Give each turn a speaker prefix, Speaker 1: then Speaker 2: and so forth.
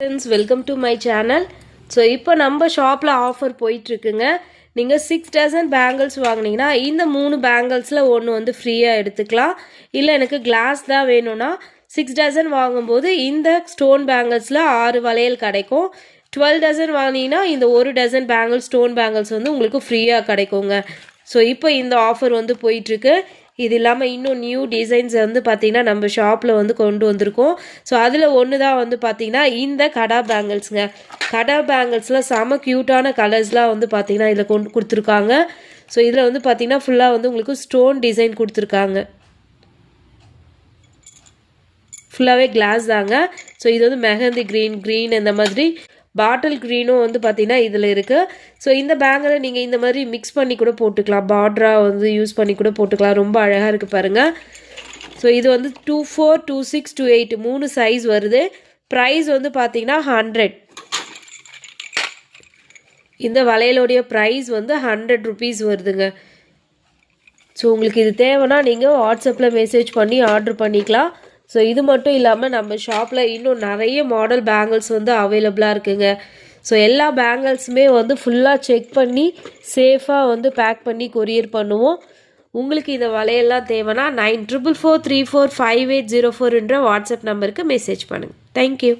Speaker 1: Friends welcome to my channel. So இப்போ நம்ம ஷாப்பில் ஆஃபர் போயிட்டுருக்குங்க. நீங்கள் 6 டசன் பேங்கிள்ஸ் வாங்கினீங்கன்னா இந்த 3 பேங்கிள்ஸில் ஒன்று வந்து ஃப்ரீயாக எடுத்துக்கலாம். இல்லை எனக்கு கிளாஸ் தான் வேணும்னா 6 டசன் வாங்கும்போது இந்த ஸ்டோன் பேங்கிள்ஸில் 6 வளையல் கிடைக்கும். 12 டசன் வாங்கினீங்கன்னா இந்த 1 டசன் பேங்கிள்ஸ் ஸ்டோன் பேங்கிள்ஸ் வந்து உங்களுக்கு ஃப்ரீயாக கிடைக்குங்க. ஸோ இப்போ இந்த ஆஃபர் வந்து போயிட்டுருக்கு. இது இல்லாமல் இன்னும் நியூ டிசைன்ஸ் வந்து பார்த்திங்கன்னா நம்ம ஷாப்பில் வந்து கொண்டு வந்திருக்கோம். ஸோ அதில் ஒன்று தான் வந்து பார்த்திங்கன்னா இந்த கடா பேங்கிள்ஸுங்க. கடா பேங்கிள்ஸில் செம க்யூட்டான கலர்ஸ்லாம் வந்து பார்த்திங்கன்னா இதில் கொண்டு கொடுத்துருக்காங்க. ஸோ இதில் வந்து பார்த்திங்கன்னா ஃபுல்லாக வந்து உங்களுக்கு ஸ்டோன் டிசைன் கொடுத்துருக்காங்க. ஃபுல்லாகவே கிளாஸ் தாங்க. ஸோ இது வந்து மெஹந்தி க்ரீன் இந்த மாதிரி பாட்டில் க்ரீனும் வந்து பார்த்திங்கன்னா இதில் இருக்குது. ஸோ இந்த பேங்கில் நீங்கள் இந்த மாதிரி மிக்ஸ் பண்ணி கூட போட்டுக்கலாம். பார்டராக வந்து யூஸ் பண்ணி கூட போட்டுக்கலாம். ரொம்ப அழகாக இருக்குது பாருங்கள். ஸோ இது வந்து 24, 26, 28 3 சைஸ் வருது. ப்ரைஸ் வந்து பார்த்திங்கன்னா 100. இந்த வளையலுடைய ப்ரைஸ் வந்து 100 ருபீஸ் வருதுங்க. ஸோ உங்களுக்கு இது தேவைன்னா நீங்கள் வாட்ஸ்அப்பில் மெசேஜ் பண்ணி ஆர்டர் பண்ணிக்கலாம். ஸோ இது மட்டும் இல்லாமல் நம்ம ஷாப்பில் இன்னும் நிறைய மாடல் பேங்கிள்ஸ் வந்து அவைலபிளாக இருக்குங்க. ஸோ எல்லா பேங்கிள்ஸுமே வந்து ஃபுல்லாக செக் பண்ணி சேஃபாக வந்து பேக் பண்ணி கொரியர் பண்ணுவோம். உங்களுக்கு இந்த வளையல்லாம் தேவைன்னா 9444345804 வாட்ஸ்அப் நம்பருக்கு மெசேஜ் பண்ணுங்கள். தேங்க்யூ.